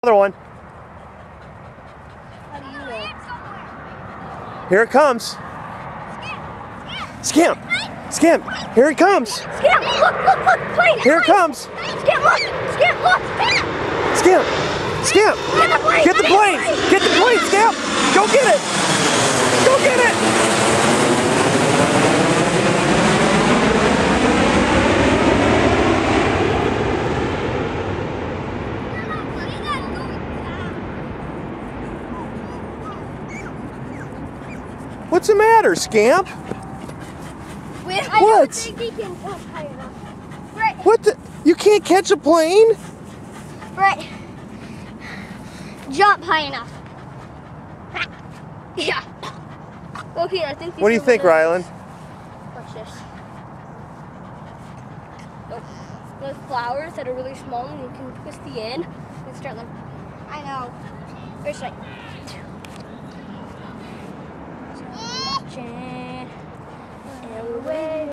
Another one. How do you know? Here it comes. Scamp! Scamp! Here it comes! Scamp! Look! Plane! Here it comes! Scamp, look! Scamp, look! Scamp! Scamp! Get the plane! Get the plane, Scamp! Go get it! Go get it! What's the matter, Scamp? I don't think he can jump high enough. Right. What the? You can't catch a plane? Right. Jump high enough. Yeah. Okay, I think. What do you think, Rylan? Watch this. Look, those flowers that are really small, and you can twist the end and start them. I know. First, like.